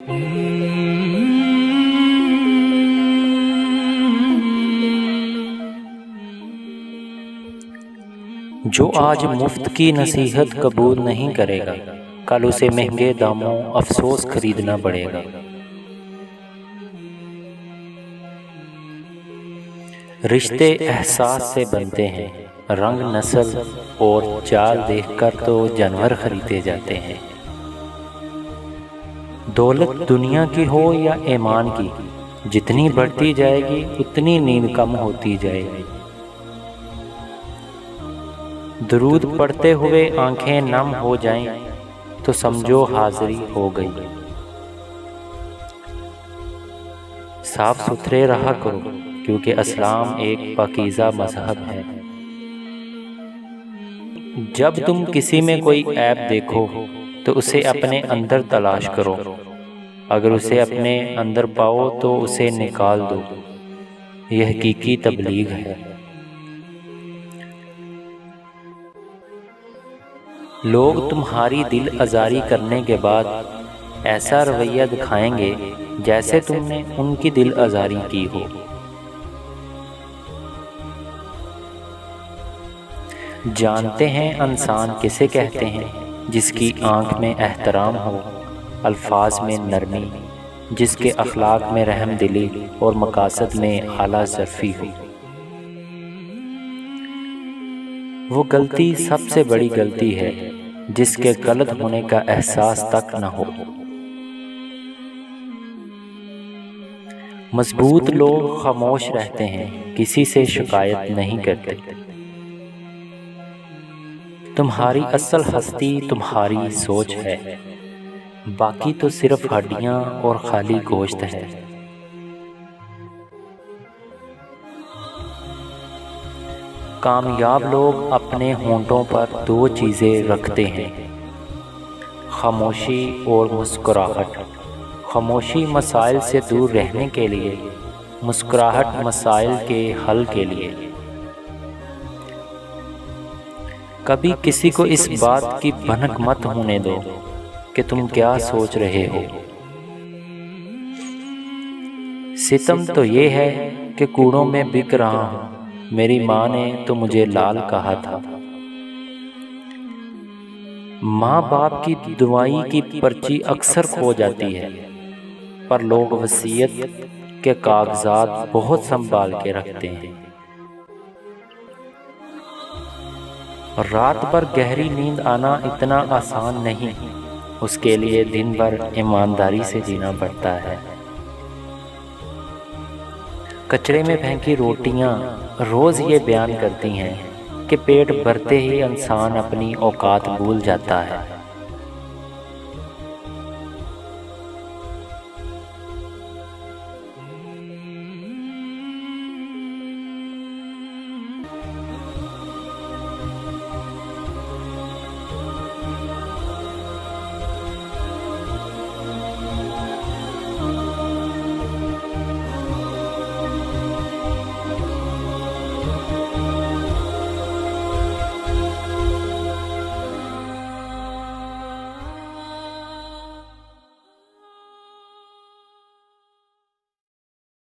जो आज मुफ्त की नसीहत कबूल नहीं करेगा, कल उसे महंगे दामों अफसोस खरीदना पड़ेगा। रिश्ते एहसास से बनते हैं, रंग नस्ल और चाल देखकर तो जानवर खरीदे जाते हैं। दौलत दुनिया की हो या ईमान की, जितनी बढ़ती जाएगी उतनी नींद कम होती जाएगी। दरूद पढ़ते हुए आंखें नम हो जाएं तो समझो हाज़िरी हो गई। साफ सुथरे रहा करो, क्योंकि इस्लाम एक पाकीज़ा मज़हब है। जब तुम किसी में कोई ऐब देखो तो उसे अपने अंदर तलाश करो, अगर उसे अपने अंदर पाओ तो उसे निकाल दो। यह हकीकी तबलीग है। लोग तुम्हारी दिल आज़ारी करने के बाद ऐसा रवैया दिखाएंगे जैसे तुमने उनकी दिल आज़ारी की हो। जानते हैं इंसान किसे कहते हैं? जिसकी आँख में एहतराम हो, अल्फाज में नरमी, जिसके अखलाक में रहम दिली और मकासद में आला ज़र्फ़ी हो। वो गलती सबसे बड़ी गलती है जिसके गलत होने का एहसास तक न हो। मजबूत लोग खामोश रहते हैं, किसी से शिकायत नहीं करते। तुम्हारी असल हस्ती तुम्हारी सोच है, बाकी तो सिर्फ हड्डियां और खाली गोश्त है। कामयाब लोग अपने होंठों पर दो चीज़ें रखते हैं, खामोशी और मुस्कुराहट। खामोशी मसाइल से दूर रहने के लिए, मुस्कुराहट मसाइल के हल के लिए। कभी किसी को इस बात की भनक मत होने दो कि तुम क्या सोच रहे हो। सितम तो ये है कि कूड़ों में बिक रहा हूँ, मेरी माँ ने तो मुझे लाल कहा था। माँ बाप की दुआई की पर्ची अक्सर खो जाती है, पर लोग वसीयत के कागजात बहुत संभाल के रखते हैं। रात भर गहरी नींद आना इतना आसान नहीं, उसके लिए दिन भर ईमानदारी से जीना पड़ता है। कचरे में फेंकी रोटियां रोज़ ये बयान करती हैं कि पेट भरते ही इंसान अपनी औकात भूल जाता है।